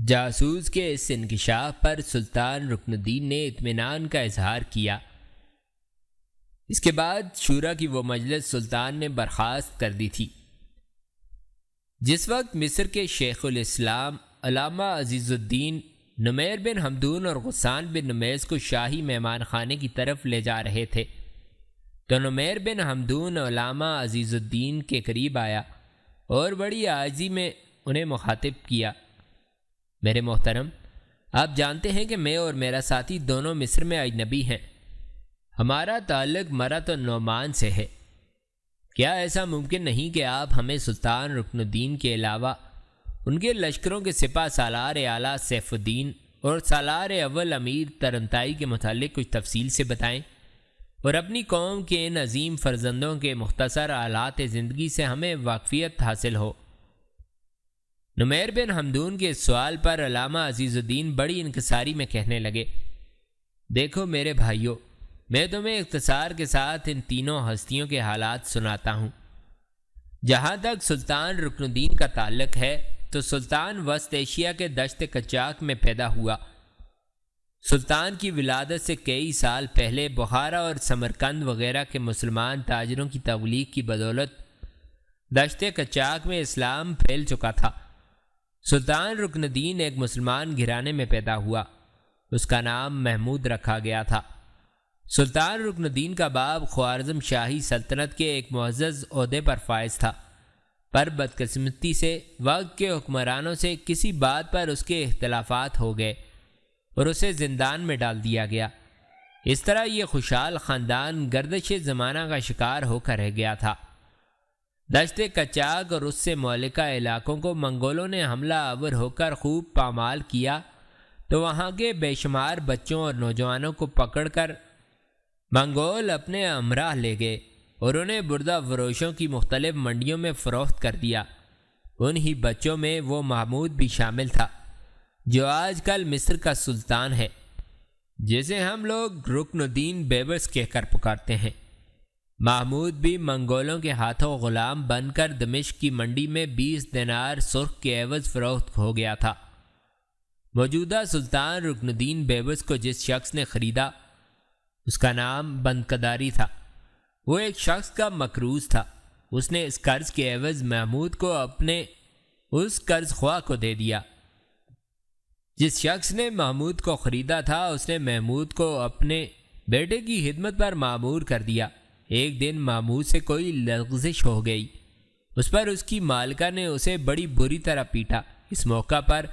جاسوس کے اس انکشاف پر سلطان رکن الدین نے اطمینان کا اظہار کیا۔ اس کے بعد شورا کی وہ مجلس سلطان نے برخاست کر دی تھی۔ جس وقت مصر کے شیخ الاسلام علامہ عزیز الدین نمیر بن حمدون اور غسان بن نمیس کو شاہی مہمان خانے کی طرف لے جا رہے تھے تو نمیر بن حمدون علامہ عزیز الدین کے قریب آیا اور بڑی عاجزی میں انہیں مخاطب کیا۔ میرے محترم، آپ جانتے ہیں کہ میں اور میرا ساتھی دونوں مصر میں اجنبی ہیں۔ ہمارا تعلق مرت النعمان سے ہے۔ کیا ایسا ممکن نہیں کہ آپ ہمیں سلطان رکن الدین کے علاوہ ان کے لشکروں کے سپہ سالار اعلیٰ سیف الدین اور سالار اول امیر ترنتائی کے متعلق کچھ تفصیل سے بتائیں اور اپنی قوم کے ان عظیم فرزندوں کے مختصر حالات زندگی سے ہمیں واقفیت حاصل ہو؟ نمیر بن حمدون کے اس سوال پر علامہ عزیز الدین بڑی انکساری میں کہنے لگے، دیکھو میرے بھائیوں، میں تمہیں اختصار کے ساتھ ان تینوں ہستیوں کے حالات سناتا ہوں۔ جہاں تک سلطان رکن الدین کا تعلق ہے تو سلطان وسط ایشیا کے دشت قچاق میں پیدا ہوا۔ سلطان کی ولادت سے کئی سال پہلے بخارا اور سمرقند وغیرہ کے مسلمان تاجروں کی تبلیغ کی بدولت دشت قچاق میں اسلام پھیل چکا تھا۔ سلطان رکن الدین ایک مسلمان گھرانے میں پیدا ہوا۔ اس کا نام محمود رکھا گیا تھا۔ سلطان رکن الدین کا باپ خوارزم شاہی سلطنت کے ایک معزز عہدے پر فائز تھا، پر بدقسمتی سے وقت کے حکمرانوں سے کسی بات پر اس کے اختلافات ہو گئے اور اسے زندان میں ڈال دیا گیا۔ اس طرح یہ خوشحال خاندان گردش زمانہ کا شکار ہو کر رہ گیا تھا۔ دشت قچاق اور اس سے مولکہ علاقوں کو منگولوں نے حملہ آور ہو کر خوب پامال کیا تو وہاں کے بے شمار بچوں اور نوجوانوں کو پکڑ کر منگول اپنے ہمراہ لے گئے اور انہیں بردہ فروشوں کی مختلف منڈیوں میں فروخت کر دیا۔ انہی بچوں میں وہ محمود بھی شامل تھا جو آج کل مصر کا سلطان ہے، جسے ہم لوگ رکن الدین بیبرس کہہ کر پکارتے ہیں۔ محمود بھی منگولوں کے ہاتھوں غلام بن کر دمشق کی منڈی میں 20 دینار سرخ کے عوض فروخت ہو گیا تھا۔ موجودہ سلطان رکن الدین بیبرس کو جس شخص نے خریدا اس کا نام بندقداری تھا۔ وہ ایک شخص کا مقروض تھا۔ اس نے اس قرض کے عوض محمود کو اپنے اس قرض خواہ کو دے دیا۔ جس شخص نے محمود کو خریدا تھا اس نے محمود کو اپنے بیٹے کی خدمت پر مامور کر دیا۔ ایک دن محمود سے کوئی لغزش ہو گئی، اس پر اس کی مالکہ نے اسے بڑی بری طرح پیٹا۔ اس موقع پر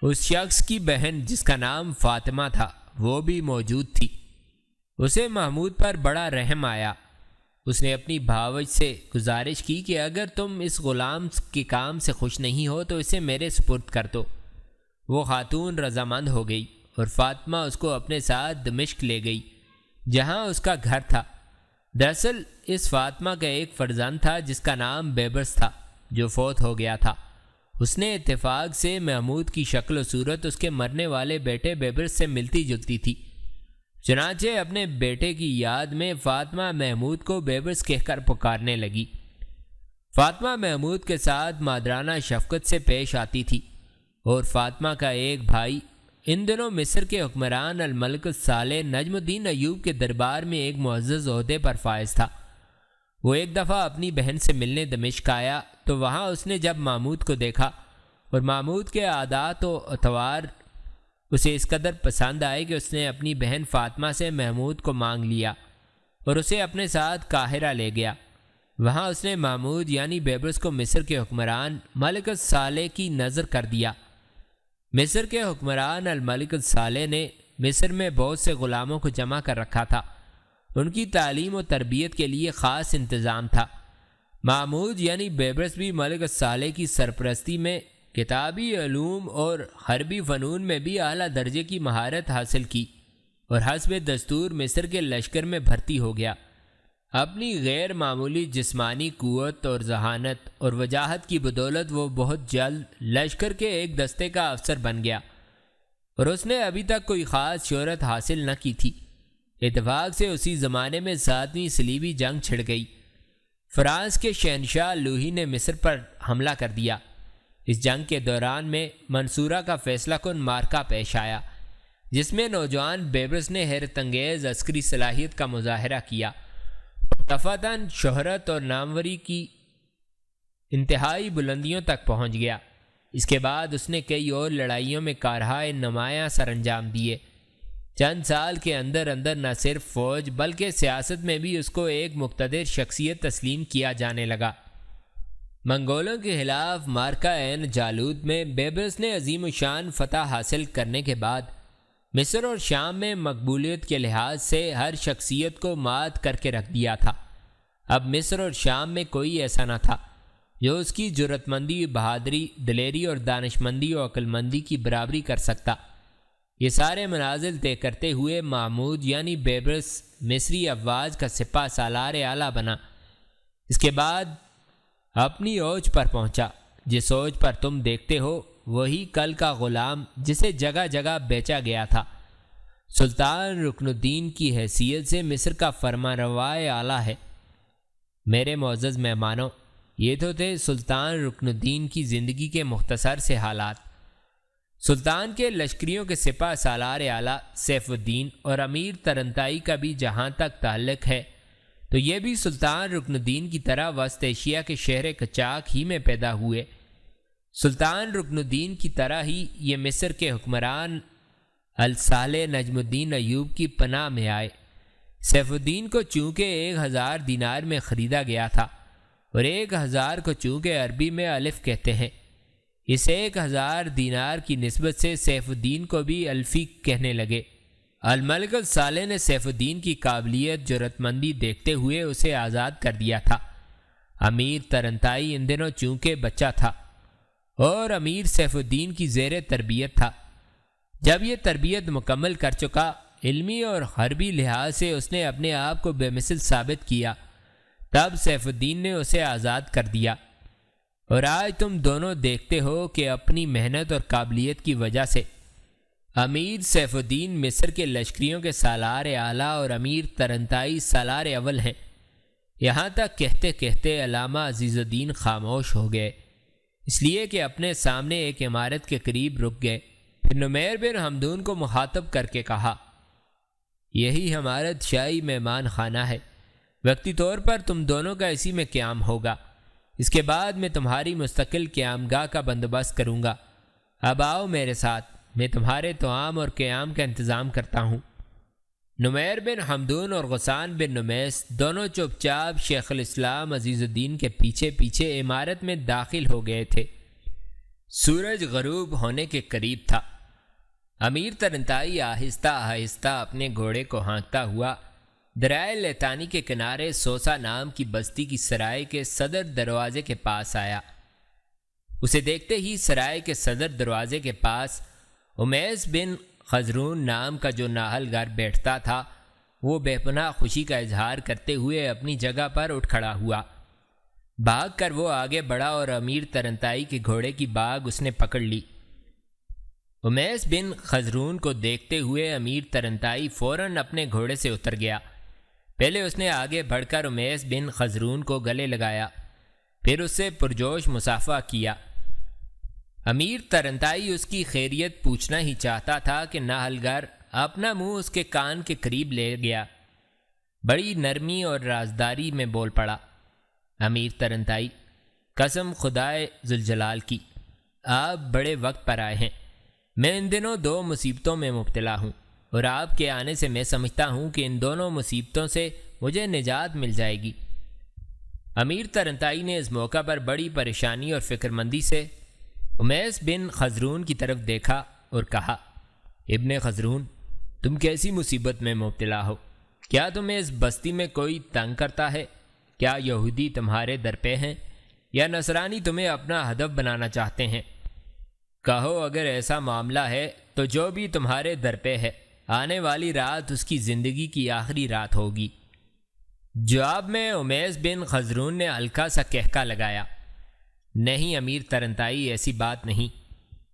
اس شخص کی بہن جس کا نام فاطمہ تھا وہ بھی موجود تھی۔ اسے محمود پر بڑا رحم آیا۔ اس نے اپنی بھاوج سے گزارش کی کہ اگر تم اس غلام کے کام سے خوش نہیں ہو تو اسے میرے سپرد کر دو۔ وہ خاتون رضامند ہو گئی اور فاطمہ اس کو اپنے ساتھ دمشق لے گئی جہاں اس کا گھر تھا۔ دراصل اس فاطمہ کا ایک فرزند تھا جس کا نام بیبرس تھا جو فوت ہو گیا تھا۔ اس نے اتفاق سے محمود کی شکل و صورت اس کے مرنے والے بیٹے بیبرس سے ملتی جلتی تھی، چنانچہ اپنے بیٹے کی یاد میں فاطمہ محمود کو بیبرس کہہ کر پکارنے لگی۔ فاطمہ محمود کے ساتھ مادرانہ شفقت سے پیش آتی تھی اور فاطمہ کا ایک بھائی ان دنوں مصر کے حکمران الملک الصالح نجم الدین ایوب کے دربار میں ایک معزز عہدے پر فائز تھا۔ وہ ایک دفعہ اپنی بہن سے ملنے دمشق آیا تو وہاں اس نے جب محمود کو دیکھا اور محمود کے عادات و اطوار اسے اس قدر پسند آئے کہ اس نے اپنی بہن فاطمہ سے محمود کو مانگ لیا اور اسے اپنے ساتھ قاہرہ لے گیا۔ وہاں اس نے محمود یعنی بیبرس کو مصر کے حکمران ملک الصالح کی نظر کر دیا۔ مصر کے حکمران الملک الصالح نے مصر میں بہت سے غلاموں کو جمع کر رکھا تھا۔ ان کی تعلیم و تربیت کے لیے خاص انتظام تھا۔ محمود یعنی بیبرس بھی ملک الصالح کی سرپرستی میں کتابی علوم اور حربی فنون میں بھی اعلیٰ درجے کی مہارت حاصل کی اور حسب دستور مصر کے لشکر میں بھرتی ہو گیا۔ اپنی غیر معمولی جسمانی قوت اور ذہانت اور وجاہت کی بدولت وہ بہت جلد لشکر کے ایک دستے کا افسر بن گیا اور اس نے ابھی تک کوئی خاص شہرت حاصل نہ کی تھی۔ اتفاق سے اسی زمانے میں 7ویں صلیبی جنگ چھڑ گئی۔ فرانس کے شہنشاہ لوئی نے مصر پر حملہ کر دیا۔ اس جنگ کے دوران میں منصورہ کا فیصلہ کن مارکا پیش آیا، جس میں نوجوان بیبرس نے حیرت انگیز عسکری صلاحیت کا مظاہرہ کیا، دفعتاً شہرت اور ناموری کی انتہائی بلندیوں تک پہنچ گیا۔ اس کے بعد اس نے کئی اور لڑائیوں میں کارہائے نمایاں سر انجام دیے۔ چند سال کے اندر اندر نہ صرف فوج بلکہ سیاست میں بھی اس کو ایک مقتدر شخصیت تسلیم کیا جانے لگا۔ منگولوں کے خلاف مارکا عین جالوت میں بیبرس نے عظیم الشان فتح حاصل کرنے کے بعد مصر اور شام میں مقبولیت کے لحاظ سے ہر شخصیت کو مات کر کے رکھ دیا تھا۔ اب مصر اور شام میں کوئی ایسا نہ تھا جو اس کی جرأت مندی، بہادری، دلیری اور دانش مندی و عقل مندی کی برابری کر سکتا۔ یہ سارے منازل طے کرتے ہوئے محمود یعنی بیبرس مصری افواج کا سپہ سالار اعلیٰ بنا۔ اس کے بعد اپنی اوج پر پہنچا۔ جس اوج پر تم دیکھتے ہو وہی کل کا غلام جسے جگہ جگہ بیچا گیا تھا۔ سلطان رکن الدین کی حیثیت سے مصر کا فرمانروا اعلیٰ ہے۔ میرے معزز مہمانوں، یہ تو تھے سلطان رکن الدین کی زندگی کے مختصر سے حالات۔ سلطان کے لشکریوں کے سپہ سالار اعلیٰ سیف الدین اور امیر ترنتائی کا بھی جہاں تک تعلق ہے تو یہ بھی سلطان رکن الدین کی طرح وسط ایشیا کے شہر قچاق ہی میں پیدا ہوئے۔ سلطان رکن الدین کی طرح ہی یہ مصر کے حکمران الصالح نجم الدین ایوب کی پناہ میں آئے۔ سیف الدین کو چونکہ 1000 دینار میں خریدا گیا تھا اور 1000 کو چونکہ عربی میں الف کہتے ہیں، اس 1000 دینار کی نسبت سے سیف الدین کو بھی الفی کہنے لگے۔ الملک الصالح نے سیف الدین کی قابلیت جرأت مندی دیکھتے ہوئے اسے آزاد کر دیا تھا۔ امیر ترنتائی ان دنوں چونکہ بچہ تھا اور امیر سیف الدین کی زیر تربیت تھا۔ جب یہ تربیت مکمل کر چکا، علمی اور حربی لحاظ سے اس نے اپنے آپ کو بے مثل ثابت کیا، تب سیف الدین نے اسے آزاد کر دیا۔ اور آج تم دونوں دیکھتے ہو کہ اپنی محنت اور قابلیت کی وجہ سے امیر سیف الدین مصر کے لشکریوں کے سالار اعلیٰ اور امیر ترنتائی سالار اول ہیں۔ یہاں تک کہتے کہتے علامہ عزیز الدین خاموش ہو گئے، اس لیے کہ اپنے سامنے ایک عمارت کے قریب رک گئے۔ پھر نمیر بن حمدون کو مخاطب کر کے کہا، یہی عمارت شاہی مہمان خانہ ہے، وقتی طور پر تم دونوں کا اسی میں قیام ہوگا۔ اس کے بعد میں تمہاری مستقل قیام گاہ کا بندوبست کروں گا۔ اب آؤ میرے ساتھ، میں تمہارے طعام اور قیام کا انتظام کرتا ہوں۔ نمیر بن حمدون اور غسان بن نمیس دونوں چپ چاپ شیخ الاسلام عزیز الدین کے پیچھے پیچھے عمارت میں داخل ہو گئے تھے۔ سورج غروب ہونے کے قریب تھا۔ امیر ترنتائی آہستہ آہستہ اپنے گھوڑے کو ہانکتا ہوا دریائے لیتانی کے کنارے سوسا نام کی بستی کی سرائے کے صدر دروازے کے پاس آیا۔ اسے دیکھتے ہی سرائے کے صدر دروازے کے پاس امیس بن خزرون نام کا جو ناہل گر بیٹھتا تھا، وہ بے پناہ خوشی کا اظہار کرتے ہوئے اپنی جگہ پر اٹھ کھڑا ہوا۔ بھاگ کر وہ آگے بڑھا اور امیر ترنتائی کے گھوڑے کی باگ اس نے پکڑ لی۔ امیس بن خزرون کو دیکھتے ہوئے امیر ترنتائی فوراً اپنے گھوڑے سے اتر گیا۔ پہلے اس نے آگے بڑھ کر امیس بن خزرون کو گلے لگایا، پھر اس سے پرجوش مصافحہ کیا۔ امیر ترنتائی اس کی خیریت پوچھنا ہی چاہتا تھا کہ ناہل گر اپنا منہ اس کے کان کے قریب لے گیا، بڑی نرمی اور رازداری میں بول پڑا، امیر ترنتائی، قسم خدائے ذوالجلال کی، آپ بڑے وقت پر آئے ہیں۔ میں ان دنوں 2 مصیبتوں میں مبتلا ہوں اور آپ کے آنے سے میں سمجھتا ہوں کہ ان دونوں مصیبتوں سے مجھے نجات مل جائے گی۔ امیر ترنتائی نے اس موقع پر بڑی پریشانی اور فکر مندی سے امیس بن خزرون کی طرف دیکھا اور کہا، ابن خزرون، تم کیسی مصیبت میں مبتلا ہو؟ کیا تمہیں اس بستی میں کوئی تنگ کرتا ہے؟ کیا یہودی تمہارے در پہ ہیں یا نصرانی تمہیں اپنا ہدف بنانا چاہتے ہیں؟ کہو اگر ایسا معاملہ ہے تو جو بھی تمہارے در پہ ہے، آنے والی رات اس کی زندگی کی آخری رات ہوگی۔ جواب میں امیس بن خزرون نے ہلکا سا کہکا لگایا، نہیں امیر ترنتائی، ایسی بات نہیں،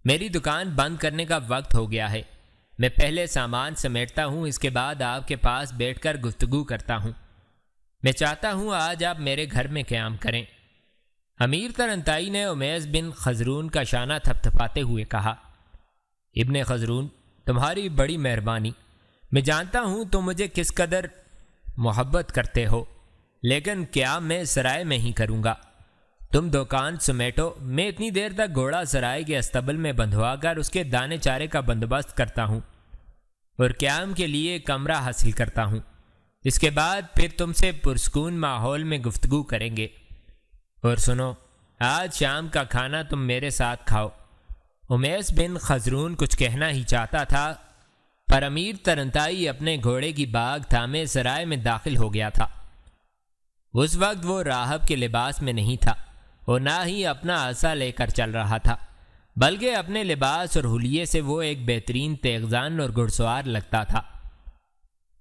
میری دکان بند کرنے کا وقت ہو گیا ہے، میں پہلے سامان سمیٹتا ہوں، اس کے بعد آپ کے پاس بیٹھ کر گفتگو کرتا ہوں۔ میں چاہتا ہوں آج آپ میرے گھر میں قیام کریں۔ امیر ترنتائی نے امیس بن خزرون کا شانہ تھپتھپاتے ہوئے کہا، ابن خزرون، تمہاری بڑی مہربانی، میں جانتا ہوں تم مجھے کس قدر محبت کرتے ہو، لیکن قیام میں سرائے میں ہی کروں گا۔ تم دکان سمیٹو، میں اتنی دیر تک گھوڑا سرائے کے استبل میں بندھوا کر اس کے دانے چارے کا بندوبست کرتا ہوں اور قیام کے لیے کمرہ حاصل کرتا ہوں۔ اس کے بعد پھر تم سے پرسکون ماحول میں گفتگو کریں گے۔ اور سنو، آج شام کا کھانا تم میرے ساتھ کھاؤ۔ امیس بن خزرون کچھ کہنا ہی چاہتا تھا، پر امیر ترنتائی اپنے گھوڑے کی باگ تھامے سرائے میں داخل ہو گیا تھا۔ اس وقت وہ راہب کے لباس میں نہیں تھا اور نہ ہی اپنا عصا لے کر چل رہا تھا، بلکہ اپنے لباس اور حلیے سے وہ ایک بہترین تیغزن اور گھڑ سوار لگتا تھا۔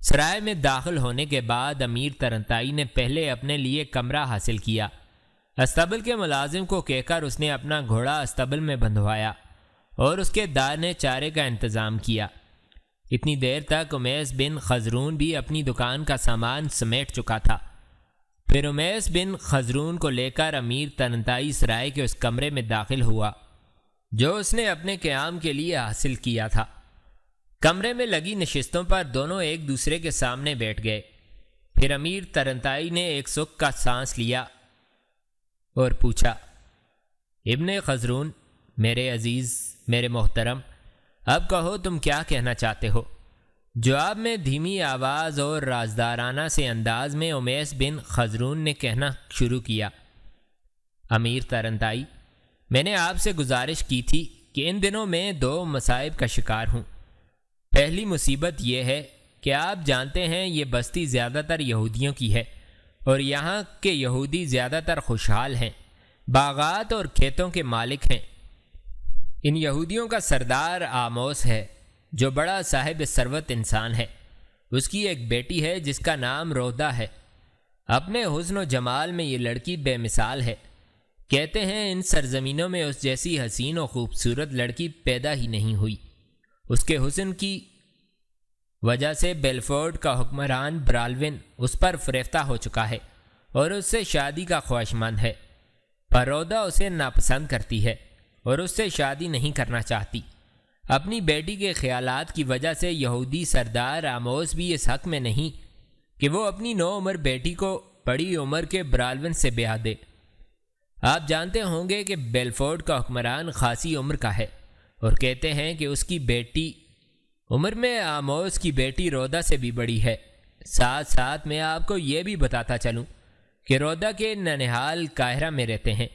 سرائے میں داخل ہونے کے بعد امیر ترنتائی نے پہلے اپنے لیے کمرہ حاصل کیا۔ استبل کے ملازم کو کہہ کر اس نے اپنا گھوڑا استبل میں بندھوایا اور اس کے دانے چارے کا انتظام کیا۔ اتنی دیر تک امیس بن خزرون بھی اپنی دکان کا سامان سمیٹ چکا تھا۔ پھر امیس بن خزرون کو لے کر امیر ترنتائی سرائے کے اس کمرے میں داخل ہوا جو اس نے اپنے قیام کے لیے حاصل کیا تھا۔ کمرے میں لگی نشستوں پر دونوں ایک دوسرے کے سامنے بیٹھ گئے۔ پھر امیر ترنتائی نے ایک سکھ کا سانس لیا اور پوچھا، ابن خزرون، میرے عزیز، میرے محترم، اب کہو تم کیا کہنا چاہتے ہو؟ جواب میں دھیمی آواز اور رازدارانہ سے انداز میں امیس بن خزرون نے کہنا شروع کیا، امیر ترنتائی، میں نے آپ سے گزارش کی تھی کہ ان دنوں میں 2 مصائب کا شکار ہوں۔ پہلی مصیبت یہ ہے کہ آپ جانتے ہیں یہ بستی زیادہ تر یہودیوں کی ہے اور یہاں کے یہودی زیادہ تر خوشحال ہیں، باغات اور کھیتوں کے مالک ہیں۔ ان یہودیوں کا سردار آموس ہے جو بڑا صاحب ثروت انسان ہے۔ اس کی ایک بیٹی ہے جس کا نام رودا ہے۔ اپنے حسن و جمال میں یہ لڑکی بے مثال ہے۔ کہتے ہیں ان سرزمینوں میں اس جیسی حسین و خوبصورت لڑکی پیدا ہی نہیں ہوئی۔ اس کے حسن کی وجہ سے بیلفورڈ کا حکمران برالون اس پر فریفتہ ہو چکا ہے اور اس سے شادی کا خواہشمند ہے، پر رودا اسے ناپسند کرتی ہے اور اس سے شادی نہیں کرنا چاہتی۔ اپنی بیٹی کے خیالات کی وجہ سے یہودی سردار آموس بھی اس حق میں نہیں کہ وہ اپنی نوعمر بیٹی کو بڑی عمر کے برالون سے بیاہ دے۔ آپ جانتے ہوں گے کہ بیلفورڈ کا حکمران خاصی عمر کا ہے اور کہتے ہیں کہ اس کی بیٹی عمر میں آموس کی بیٹی رودا سے بھی بڑی ہے۔ ساتھ ساتھ میں آپ کو یہ بھی بتاتا چلوں کہ رودا کے ننہال قاہرہ میں رہتے ہیں۔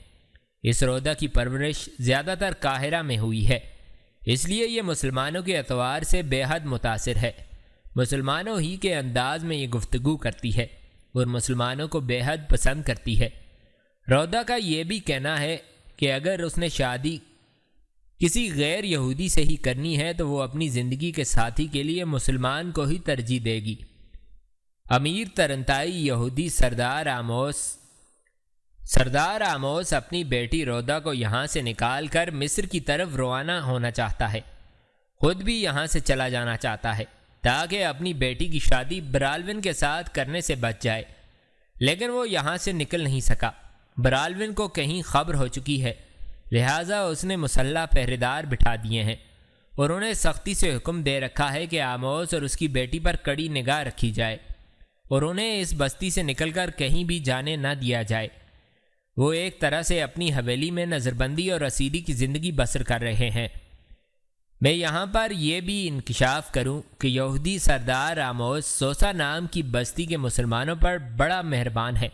اس رودا کی پرورش زیادہ تر قاہرہ میں ہوئی ہے، اس لیے یہ مسلمانوں کے اعتبار سے بے حد متاثر ہے۔ مسلمانوں ہی کے انداز میں یہ گفتگو کرتی ہے اور مسلمانوں کو بے حد پسند کرتی ہے۔ رودا کا یہ بھی کہنا ہے کہ اگر اس نے شادی کسی غیر یہودی سے ہی کرنی ہے تو وہ اپنی زندگی کے ساتھی کے لیے مسلمان کو ہی ترجیح دے گی۔ امیر ترنتائی یہودی سردار آموس اپنی بیٹی رودا کو یہاں سے نکال کر مصر کی طرف روانہ ہونا چاہتا ہے، خود بھی یہاں سے چلا جانا چاہتا ہے تاکہ اپنی بیٹی کی شادی برالون کے ساتھ کرنے سے بچ جائے، لیکن وہ یہاں سے نکل نہیں سکا۔ برالون کو کہیں خبر ہو چکی ہے، لہٰذا اس نے مسلح پہرے دار بٹھا دیے ہیں اور انہیں سختی سے حکم دے رکھا ہے کہ آموس اور اس کی بیٹی پر کڑی نگاہ رکھی جائے اور انہیں اس بستی سے نکل کر کہیں بھی جانے نہ دیا جائے۔ وہ ایک طرح سے اپنی حویلی میں نظربندی اور رسیدی کی زندگی بسر کر رہے ہیں۔ میں یہاں پر یہ بھی انکشاف کروں کہ یہودی سردار آموس سوسا نام کی بستی کے مسلمانوں پر بڑا مہربان ہے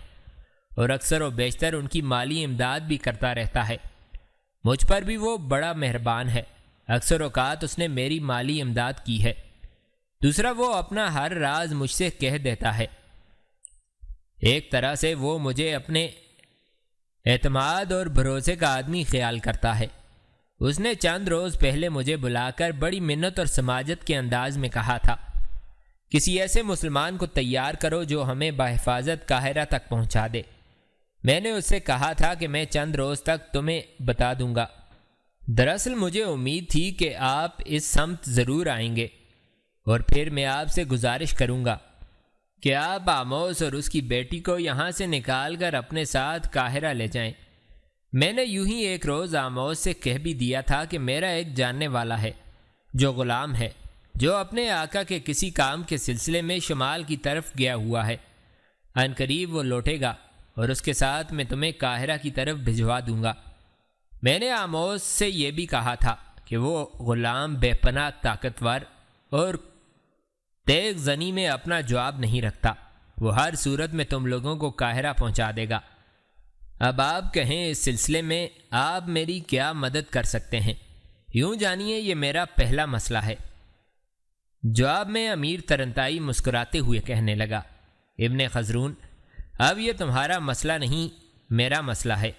اور اکثر و بیشتر ان کی مالی امداد بھی کرتا رہتا ہے۔ مجھ پر بھی وہ بڑا مہربان ہے، اکثر اوقات اس نے میری مالی امداد کی ہے۔ دوسرا، وہ اپنا ہر راز مجھ سے کہہ دیتا ہے۔ ایک طرح سے وہ مجھے اپنے اعتماد اور بھروسے کا آدمی خیال کرتا ہے۔ اس نے چند روز پہلے مجھے بلا کر بڑی منت اور سماجت کے انداز میں کہا تھا، کسی ایسے مسلمان کو تیار کرو جو ہمیں بحفاظت قاہرہ تک پہنچا دے۔ میں نے اس سے کہا تھا کہ میں چند روز تک تمہیں بتا دوں گا۔ دراصل مجھے امید تھی کہ آپ اس سمت ضرور آئیں گے، اور پھر میں آپ سے گزارش کروں گا کہ آپ آموس اور اس کی بیٹی کو یہاں سے نکال کر اپنے ساتھ قاہرہ لے جائیں۔ میں نے یوں ہی ایک روز آموس سے کہہ بھی دیا تھا کہ میرا ایک جاننے والا ہے جو غلام ہے، جو اپنے آقا کے کسی کام کے سلسلے میں شمال کی طرف گیا ہوا ہے، ان قریب وہ لوٹے گا اور اس کے ساتھ میں تمہیں قاہرہ کی طرف بھجوا دوں گا۔ میں نے آموس سے یہ بھی کہا تھا کہ وہ غلام بے پناہ طاقتور اور تیغ زنی میں اپنا جواب نہیں رکھتا، وہ ہر صورت میں تم لوگوں کو قاہرہ پہنچا دے گا۔ اب آپ کہیں اس سلسلے میں آپ میری کیا مدد کر سکتے ہیں؟ یوں جانیے یہ میرا پہلا مسئلہ ہے۔ جواب میں امیر ترنتائی مسکراتے ہوئے کہنے لگا، ابن خزرون، اب یہ تمہارا مسئلہ نہیں، میرا مسئلہ ہے۔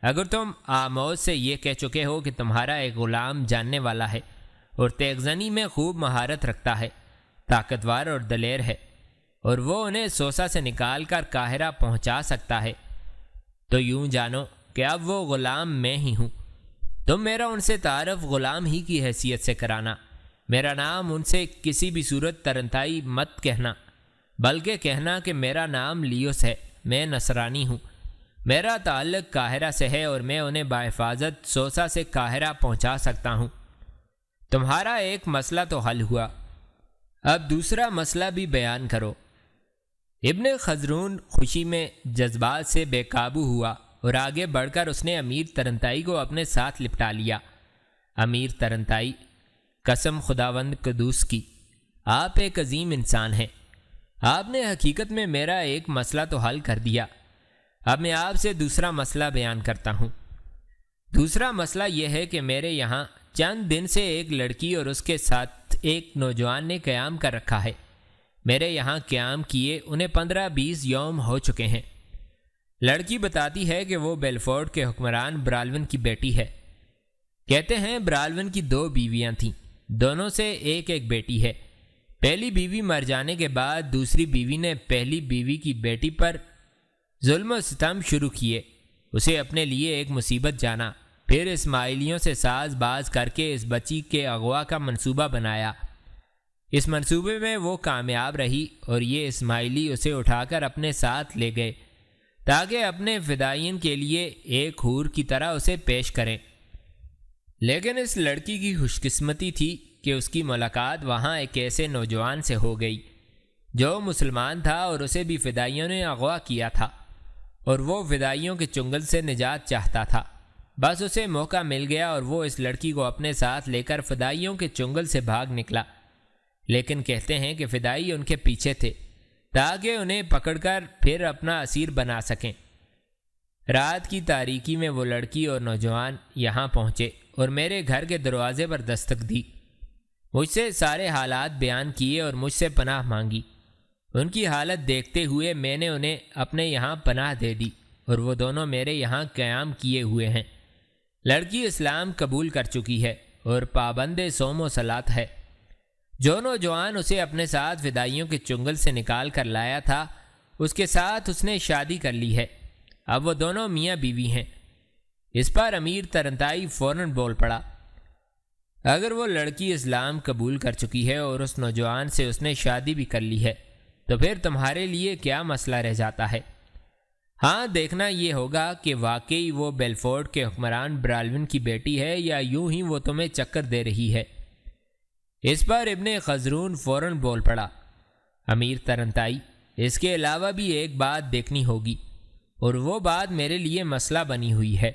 اگر تم آموس سے یہ کہہ چکے ہو کہ تمہارا ایک غلام جاننے والا ہے اور تیغ زنی میں خوب مہارت رکھتا ہے، طاقتور اور دلیر ہے، اور وہ انہیں سوسا سے نکال کر قاہرہ پہنچا سکتا ہے، تو یوں جانو کہ اب وہ غلام میں ہی ہوں۔ تم میرا ان سے تعارف غلام ہی کی حیثیت سے کرانا، میرا نام ان سے کسی بھی صورت ترنتائی مت کہنا، بلکہ کہنا کہ میرا نام لیوس ہے، میں نصرانی ہوں، میرا تعلق قاہرہ سے ہے اور میں انہیں بحفاظت سوسا سے قاہرہ پہنچا سکتا ہوں۔ تمہارا ایک مسئلہ تو حل ہوا، اب دوسرا مسئلہ بھی بیان کرو۔ ابن خزرون خوشی میں جذبات سے بے قابو ہوا اور آگے بڑھ کر اس نے امیر ترنتائی کو اپنے ساتھ لپٹا لیا۔ امیر ترنتائی، قسم خداوند قدوس کی، آپ ایک عظیم انسان ہیں، آپ نے حقیقت میں میرا ایک مسئلہ تو حل کر دیا۔ اب میں آپ سے دوسرا مسئلہ بیان کرتا ہوں۔ دوسرا مسئلہ یہ ہے کہ میرے یہاں چند دن سے ایک لڑکی اور اس کے ساتھ ایک نوجوان نے قیام کر رکھا ہے۔ میرے یہاں قیام کیے انہیں 15-20 یوم ہو چکے ہیں۔ لڑکی بتاتی ہے کہ وہ بیلفورڈ کے حکمران برالون کی بیٹی ہے۔ کہتے ہیں برالون کی 2 بیویاں تھیں، دونوں سے ایک ایک بیٹی ہے۔ پہلی بیوی مر جانے کے بعد دوسری بیوی نے پہلی بیوی کی بیٹی پر ظلم و ستم شروع کیے، اسے اپنے لیے ایک مصیبت جانا، پھر اسماعیلیوں سے ساز باز کر کے اس بچی کے اغوا کا منصوبہ بنایا۔ اس منصوبے میں وہ کامیاب رہی اور یہ اسماعیلی اسے اٹھا کر اپنے ساتھ لے گئے تاکہ اپنے فدائین کے لیے ایک حور کی طرح اسے پیش کریں۔ لیکن اس لڑکی کی خوش قسمتی تھی کہ اس کی ملاقات وہاں ایک ایسے نوجوان سے ہو گئی جو مسلمان تھا اور اسے بھی فدائیوں نے اغوا کیا تھا، اور وہ فدائیوں کے چنگل سے نجات چاہتا تھا۔ بس اسے موقع مل گیا اور وہ اس لڑکی کو اپنے ساتھ لے کر فدائیوں کے چنگل سے بھاگ نکلا، لیکن کہتے ہیں کہ فدائی ان کے پیچھے تھے تاکہ انہیں پکڑ کر پھر اپنا اسیر بنا سکیں۔ رات کی تاریکی میں وہ لڑکی اور نوجوان یہاں پہنچے اور میرے گھر کے دروازے پر دستک دی، مجھ سے سارے حالات بیان کیے اور مجھ سے پناہ مانگی۔ ان کی حالت دیکھتے ہوئے میں نے انہیں اپنے یہاں پناہ دے دی اور وہ دونوں میرے یہاں قیام کیے ہوئے ہیں۔ لڑکی اسلام قبول کر چکی ہے اور پابند صوم و صلاۃ ہے۔ جو نوجوان اسے اپنے ساتھ فدائیوں کے چنگل سے نکال کر لایا تھا، اس کے ساتھ اس نے شادی کر لی ہے، اب وہ دونوں میاں بیوی ہیں۔ اس پر امیر ترنتائی فوراً بول پڑا، اگر وہ لڑکی اسلام قبول کر چکی ہے اور اس نوجوان سے اس نے شادی بھی کر لی ہے تو پھر تمہارے لیے کیا مسئلہ رہ جاتا ہے؟ ہاں، دیکھنا یہ ہوگا کہ واقعی وہ بیلفورڈ کے حکمران برالون کی بیٹی ہے یا یوں ہی وہ تمہیں چکر دے رہی ہے۔ اس پر ابن خزرون فوراً بول پڑا، امیر ترنتائی، اس کے علاوہ بھی ایک بات دیکھنی ہوگی، اور وہ بات میرے لیے مسئلہ بنی ہوئی ہے۔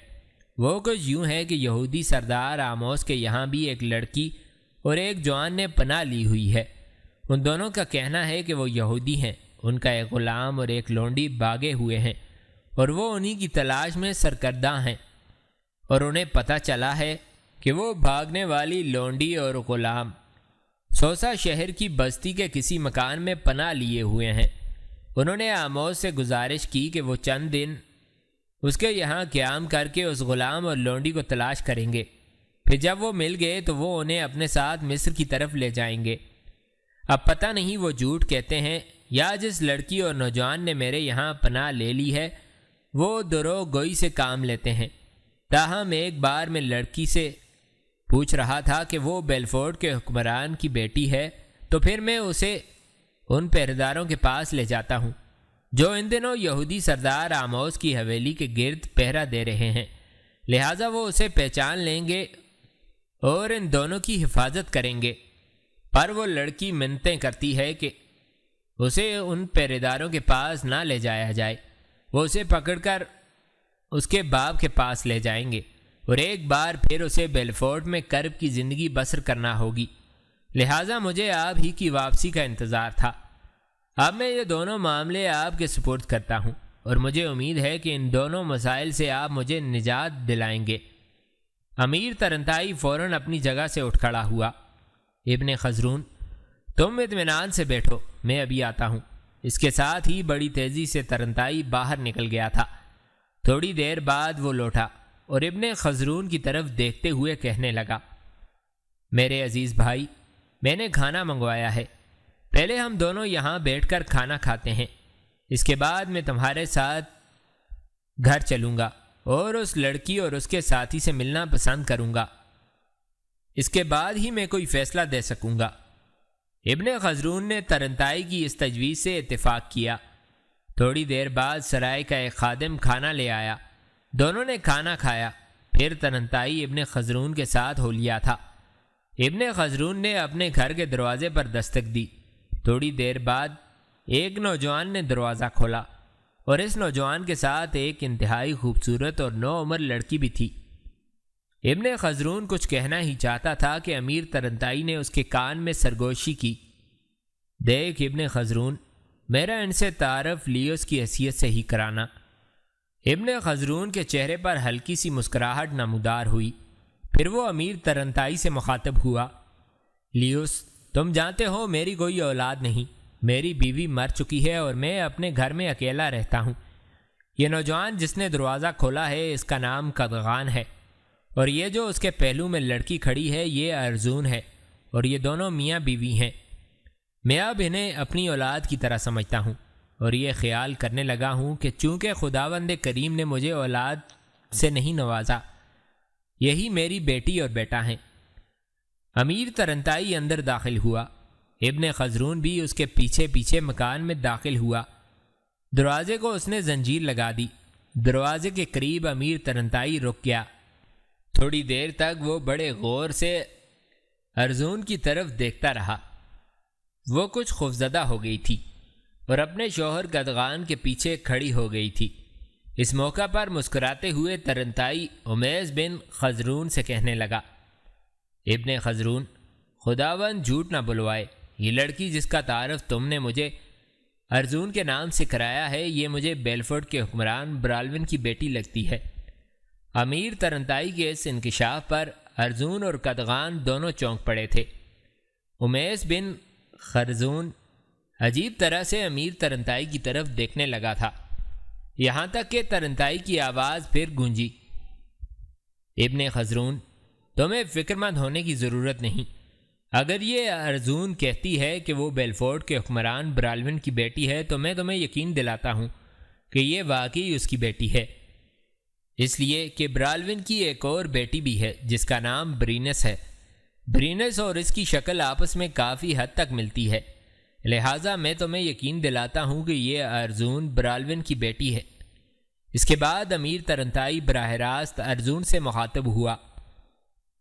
وہ کچھ یوں ہے کہ یہودی سردار آموس کے یہاں بھی ایک لڑکی اور ایک جوان نے پناہ لی ہوئی ہے۔ ان دونوں کا کہنا ہے کہ وہ یہودی ہیں، ان کا ایک غلام اور ایک لونڈی بھاگے ہوئے ہیں اور وہ انہی کی تلاش میں سرکردہ ہیں، اور انہیں پتہ چلا ہے کہ وہ بھاگنے والی لونڈی اور غلام سوسا شہر کی بستی کے کسی مکان میں پناہ لیے ہوئے ہیں۔ انہوں نے آموس سے گزارش کی کہ وہ چند دن اس کے یہاں قیام کر کے اس غلام اور لونڈی کو تلاش کریں گے، پھر جب وہ مل گئے تو وہ انہیں اپنے ساتھ مصر کی طرف لے جائیں گے۔ اب پتہ نہیں وہ جھوٹ کہتے ہیں یا جس لڑکی اور نوجوان نے میرے یہاں پناہ لے لی ہے وہ دروغ گوئی سے کام لیتے ہیں۔ تاہم ایک بار میں لڑکی سے پوچھ رہا تھا کہ وہ بیلفورڈ کے حکمران کی بیٹی ہے تو پھر میں اسے ان پہرےداروں کے پاس لے جاتا ہوں جو ان دنوں یہودی سردار آموس کی حویلی کے گرد پہرا دے رہے ہیں۔ لہٰذا وہ اسے پہچان لیں گے اور ان دونوں کی حفاظت کریں گے۔ پر وہ لڑکی منتیں کرتی ہے کہ اسے ان پہرے داروں کے پاس نہ لے جایا جائے، وہ اسے پکڑ کر اس کے باپ کے پاس لے جائیں گے اور ایک بار پھر اسے بیلفورٹ میں کرب کی زندگی بسر کرنا ہوگی۔ لہٰذا مجھے آپ ہی کی واپسی کا انتظار تھا۔ اب میں یہ دونوں معاملے آپ کے سپرد کرتا ہوں اور مجھے امید ہے کہ ان دونوں مسائل سے آپ مجھے نجات دلائیں گے۔ امیر ترنتائی فوراً اپنی جگہ سے اٹھ کھڑا ہوا۔ ابن خزرون، تم اطمینان سے بیٹھو، میں ابھی آتا ہوں۔ اس کے ساتھ ہی بڑی تیزی سے ترنتائی باہر نکل گیا تھا۔ تھوڑی دیر بعد وہ لوٹا اور ابن خزرون کی طرف دیکھتے ہوئے کہنے لگا، میرے عزیز بھائی، میں نے کھانا منگوایا ہے، پہلے ہم دونوں یہاں بیٹھ کر کھانا کھاتے ہیں، اس کے بعد میں تمہارے ساتھ گھر چلوں گا اور اس لڑکی اور اس کے ساتھی سے ملنا پسند کروں گا، اس کے بعد ہی میں کوئی فیصلہ دے سکوں گا۔ ابن خزرون نے ترنتائی کی اس تجویز سے اتفاق کیا۔ تھوڑی دیر بعد سرائے کا ایک خادم کھانا لے آیا، دونوں نے کھانا کھایا، پھر ترنتائی ابن خزرون کے ساتھ ہو لیا تھا۔ ابن خزرون نے اپنے گھر کے دروازے پر دستک دی۔ تھوڑی دیر بعد ایک نوجوان نے دروازہ کھولا اور اس نوجوان کے ساتھ ایک انتہائی خوبصورت اور نوعمر لڑکی بھی تھی۔ ابن خزرون کچھ کہنا ہی چاہتا تھا کہ امیر ترنتائی نے اس کے کان میں سرگوشی کی، دیکھ ابن خزرون، میرا ان سے تعارف لیوس کی حیثیت سے ہی کرانا۔ ابن خزرون کے چہرے پر ہلکی سی مسکراہٹ نمودار ہوئی، پھر وہ امیر ترنتائی سے مخاطب ہوا، لیوس، تم جانتے ہو میری کوئی اولاد نہیں، میری بیوی مر چکی ہے اور میں اپنے گھر میں اکیلا رہتا ہوں۔ یہ نوجوان جس نے دروازہ کھولا ہے اس کا نام قدغان ہے، اور یہ جو اس کے پہلو میں لڑکی کھڑی ہے یہ ارزون ہے، اور یہ دونوں میاں بیوی ہیں۔ میں اب انہیں اپنی اولاد کی طرح سمجھتا ہوں اور یہ خیال کرنے لگا ہوں کہ چونکہ خداوند کریم نے مجھے اولاد سے نہیں نوازا، یہی میری بیٹی اور بیٹا ہیں۔ امیر ترنتائی اندر داخل ہوا، ابن خزرون بھی اس کے پیچھے پیچھے مکان میں داخل ہوا۔ دروازے کو اس نے زنجیر لگا دی۔ دروازے کے قریب امیر ترنتائی رک گیا۔ تھوڑی دیر تک وہ بڑے غور سے ارزون کی طرف دیکھتا رہا۔ وہ کچھ خوفزدہ ہو گئی تھی اور اپنے شوہر قدغان کے پیچھے کھڑی ہو گئی تھی۔ اس موقع پر مسکراتے ہوئے ترنتائی امیس بن خزرون سے کہنے لگا، ابن خزرون، خداوند جھوٹ نہ بلوائے، یہ لڑکی جس کا تعارف تم نے مجھے ارزون کے نام سے کرایا ہے یہ مجھے بیلفورٹ کے حکمران برالون کی بیٹی لگتی ہے۔ امیر ترنتائی کے اس انکشاف پر ارزون اور قدغان دونوں چونک پڑے تھے۔ امیس بن خزرون عجیب طرح سے امیر ترنتائی کی طرف دیکھنے لگا تھا، یہاں تک کہ ترنتائی کی آواز پھر گونجی، ابن خزرون، تمہیں فکر مند ہونے کی ضرورت نہیں۔ اگر یہ ارزون کہتی ہے کہ وہ بیلفورٹ کے حکمران برالون کی بیٹی ہے تو میں تمہیں یقین دلاتا ہوں کہ یہ واقعی اس کی بیٹی ہے، اس لیے کہ برالون کی ایک اور بیٹی بھی ہے جس کا نام برینس ہے۔ برینس اور اس کی شکل آپس میں کافی حد تک ملتی ہے، لہٰذا میں تمہیں یقین دلاتا ہوں کہ یہ ارزون برالون کی بیٹی ہے۔ اس کے بعد امیر ترنتائی براہ راست ارزون سے مخاطب ہوا،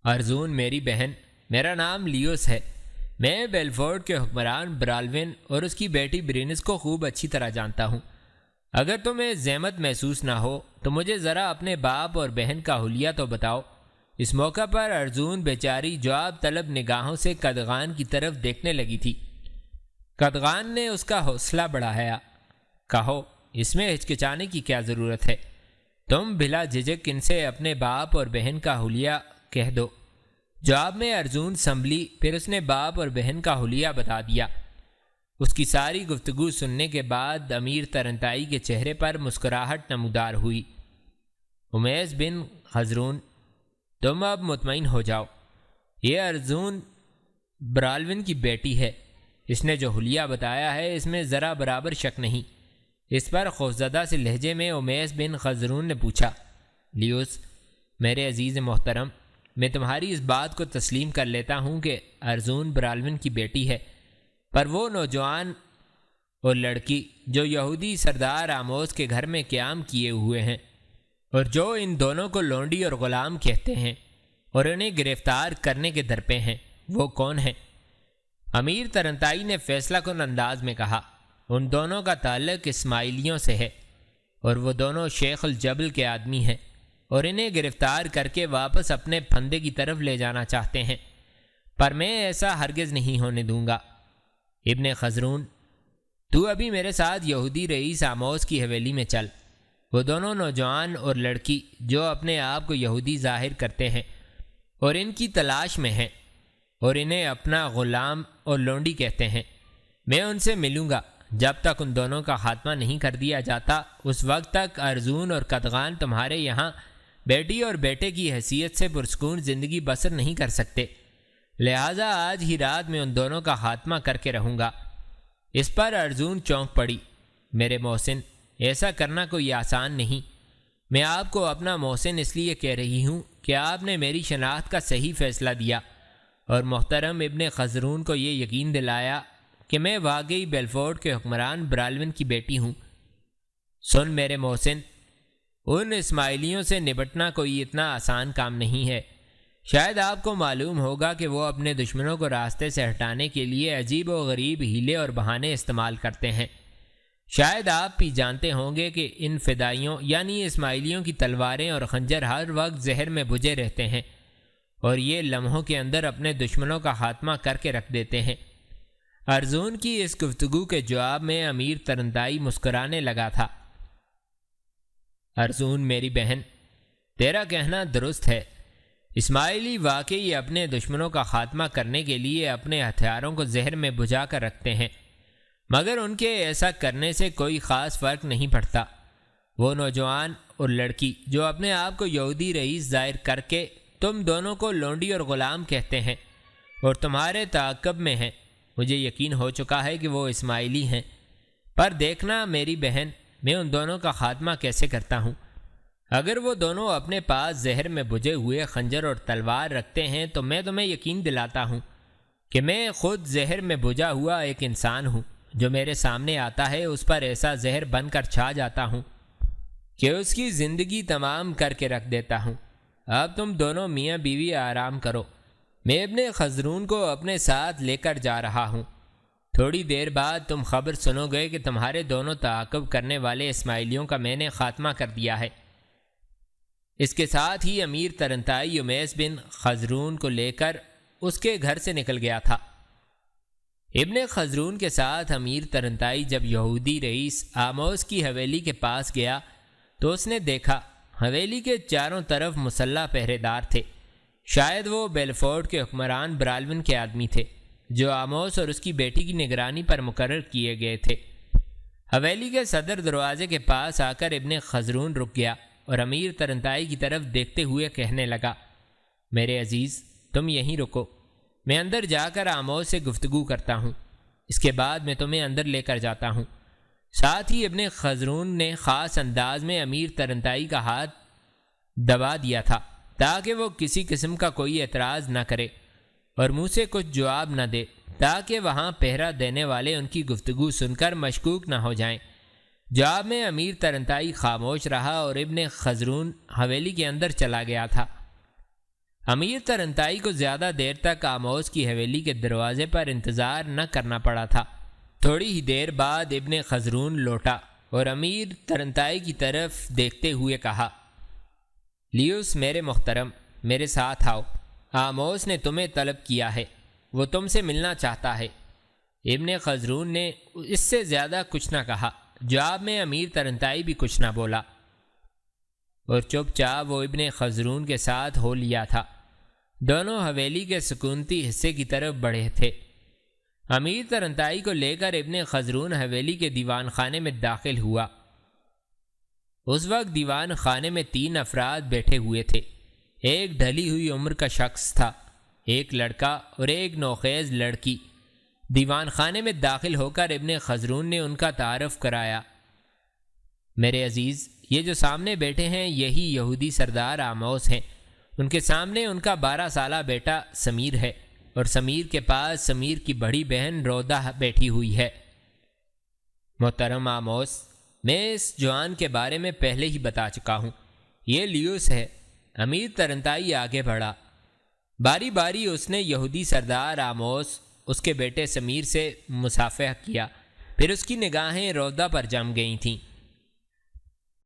ارزون میری بہن، میرا نام لیوس ہے، میں بیلفورٹ کے حکمران برالون اور اس کی بیٹی برینس کو خوب اچھی طرح جانتا ہوں۔ اگر تمہیں زحمت محسوس نہ ہو تو مجھے ذرا اپنے باپ اور بہن کا حلیہ تو بتاؤ۔ اس موقع پر ارزون بیچاری جواب طلب نگاہوں سے قدغان کی طرف دیکھنے لگی تھی۔ قدغان نے اس کا حوصلہ بڑھایا، کہو، اس میں ہچکچانے کی کیا ضرورت ہے؟ تم بلا جھجک ان سے اپنے باپ اور بہن کا حلیہ کہہ دو۔ جواب میں ارزون سنبھلی، پھر اس نے باپ اور بہن کا حلیہ بتا دیا۔ اس کی ساری گفتگو سننے کے بعد امیر ترنتائی کے چہرے پر مسکراہٹ نمودار ہوئی۔ امیس بن خزرون، تم اب مطمئن ہو جاؤ، یہ ارزون برالون کی بیٹی ہے، اس نے جو حلیہ بتایا ہے اس میں ذرا برابر شک نہیں۔ اس پر خوفزدہ سے لہجے میں امیس بن خزرون نے پوچھا، لیوس، میرے عزیز محترم، میں تمہاری اس بات کو تسلیم کر لیتا ہوں کہ ارزون برالون کی بیٹی ہے، پر وہ نوجوان اور لڑکی جو یہودی سردار آموس کے گھر میں قیام کیے ہوئے ہیں، اور جو ان دونوں کو لونڈی اور غلام کہتے ہیں اور انہیں گرفتار کرنے کے درپے ہیں وہ کون ہیں؟ امیر ترنتائی نے فیصلہ کن انداز میں کہا، ان دونوں کا تعلق اسماعیلیوں سے ہے اور وہ دونوں شیخ الجبل کے آدمی ہیں اور انہیں گرفتار کر کے واپس اپنے پھندے کی طرف لے جانا چاہتے ہیں، پر میں ایسا ہرگز نہیں ہونے دوں گا۔ ابن خزرون، تو ابھی میرے ساتھ یہودی رئیس آموس کی حویلی میں چل۔ وہ دونوں نوجوان اور لڑکی جو اپنے آپ کو یہودی ظاہر کرتے ہیں اور ان کی تلاش میں ہیں اور انہیں اپنا غلام اور لونڈی کہتے ہیں، میں ان سے ملوں گا۔ جب تک ان دونوں کا خاتمہ نہیں کر دیا جاتا اس وقت تک ارزون اور قدغان تمہارے یہاں بیٹی اور بیٹے کی حیثیت سے پرسکون زندگی بسر نہیں کر سکتے، لہٰذا آج ہی رات میں ان دونوں کا خاتمہ کر کے رہوں گا۔ اس پر ارزون چونک پڑی، میرے محسن، ایسا کرنا کوئی آسان نہیں۔ میں آپ کو اپنا محسن اس لیے کہہ رہی ہوں کہ آپ نے میری شناخت کا صحیح فیصلہ دیا اور محترم ابن خزرون کو یہ یقین دلایا کہ میں واقعی بیلفورٹ کے حکمران برالون کی بیٹی ہوں۔ سن میرے محسن، ان اسماعیلیوں سے نبٹنا کوئی اتنا آسان کام نہیں ہے۔ شاید آپ کو معلوم ہوگا کہ وہ اپنے دشمنوں کو راستے سے ہٹانے کے لیے عجیب و غریب ہیلے اور بہانے استعمال کرتے ہیں۔ شاید آپ بھی جانتے ہوں گے کہ ان فدائیوں یعنی اسماعیلیوں کی تلواریں اور خنجر ہر وقت زہر میں بجھے رہتے ہیں اور یہ لمحوں کے اندر اپنے دشمنوں کا خاتمہ کر کے رکھ دیتے ہیں۔ ارزون کی اس گفتگو کے جواب میں امیر ترنتائی مسکرانے لگا تھا۔ ارزون میری بہن، تیرا کہنا درست ہے۔ اسماعیلی واقعی اپنے دشمنوں کا خاتمہ کرنے کے لیے اپنے ہتھیاروں کو زہر میں بجھا کر رکھتے ہیں، مگر ان کے ایسا کرنے سے کوئی خاص فرق نہیں پڑتا۔ وہ نوجوان اور لڑکی جو اپنے آپ کو یہودی رئیس ظاہر کر کے تم دونوں کو لونڈی اور غلام کہتے ہیں اور تمہارے تعاقب میں ہیں، مجھے یقین ہو چکا ہے کہ وہ اسماعیلی ہیں، پر دیکھنا میری بہن، میں ان دونوں کا خاتمہ کیسے کرتا ہوں۔ اگر وہ دونوں اپنے پاس زہر میں بجھے ہوئے خنجر اور تلوار رکھتے ہیں تو میں تمہیں یقین دلاتا ہوں کہ میں خود زہر میں بجھا ہوا ایک انسان ہوں۔ جو میرے سامنے آتا ہے اس پر ایسا زہر بن کر چھا جاتا ہوں کہ اس کی زندگی تمام کر کے رکھ دیتا ہوں۔ اب تم دونوں میاں بیوی آرام کرو، میں ابن خزرون کو اپنے ساتھ لے کر جا رہا ہوں۔ تھوڑی دیر بعد تم خبر سنو گے کہ تمہارے دونوں تعاقب کرنے والے اسماعیلیوں کا میں نے خاتمہ کر دیا ہے۔ اس کے ساتھ ہی امیر ترنتائی یمیس بن خزرون کو لے کر اس کے گھر سے نکل گیا تھا۔ ابن خزرون کے ساتھ امیر ترنتائی جب یہودی رئیس آموس کی حویلی کے پاس گیا تو اس نے دیکھا حویلی کے چاروں طرف مسلح پہرے دار تھے۔ شاید وہ بیلفورٹ کے حکمران برالون کے آدمی تھے جو آموس اور اس کی بیٹی کی نگرانی پر مقرر کیے گئے تھے۔ حویلی کے صدر دروازے کے پاس آ کر ابن خزرون رک گیا اور امیر ترنتائی کی طرف دیکھتے ہوئے کہنے لگا، میرے عزیز، تم یہیں رکو، میں اندر جا کر آموس سے گفتگو کرتا ہوں، اس کے بعد میں تمہیں اندر لے کر جاتا ہوں۔ ساتھ ہی ابن خزرون نے خاص انداز میں امیر ترنتائی کا ہاتھ دبا دیا تھا تاکہ وہ کسی قسم کا کوئی اعتراض نہ کرے اور منہ سے کچھ جواب نہ دے، تاکہ وہاں پہرا دینے والے ان کی گفتگو سن کر مشکوک نہ ہو جائیں۔ جواب میں امیر ترنتائی خاموش رہا اور ابن خزرون حویلی کے اندر چلا گیا تھا۔ امیر ترنتائی کو زیادہ دیر تک آموس کی حویلی کے دروازے پر انتظار نہ کرنا پڑا تھا۔ تھوڑی ہی دیر بعد ابن خزرون لوٹا اور امیر ترنتائی کی طرف دیکھتے ہوئے کہا، لیوس میرے محترم، میرے ساتھ آؤ، آموس نے تمہیں طلب کیا ہے، وہ تم سے ملنا چاہتا ہے۔ ابن خزرون نے اس سے زیادہ کچھ نہ کہا۔ جواب میں امیر ترنتائی بھی کچھ نہ بولا اور چپ چاپ وہ ابن خزرون کے ساتھ ہو لیا تھا۔ دونوں حویلی کے سکونتی حصے کی طرف بڑھے تھے۔ امیر ترنتائی کو لے کر ابن خزرون حویلی کے دیوان خانے میں داخل ہوا۔ اس وقت دیوان خانے میں 3 افراد بیٹھے ہوئے تھے۔ ایک ڈھلی ہوئی عمر کا شخص تھا، ایک لڑکا اور ایک نوخیز لڑکی۔ دیوان خانے میں داخل ہو کر ابن خزرون نے ان کا تعارف کرایا۔ میرے عزیز، یہ جو سامنے بیٹھے ہیں یہی یہودی سردار آموس ہیں۔ ان کے سامنے ان کا 12 سالہ بیٹا سمیر ہے اور سمیر کے پاس سمیر کی بڑی بہن رودہ بیٹھی ہوئی ہے۔ محترم آموس، میں اس جوان کے بارے میں پہلے ہی بتا چکا ہوں۔ یہ لیوس ہے۔ امیر ترنتائی آگے بڑھا۔ باری باری اس نے یہودی سردار آموس، اس کے بیٹے سمیر سے مصافحہ کیا، پھر اس کی نگاہیں رودہ پر جم گئی تھیں۔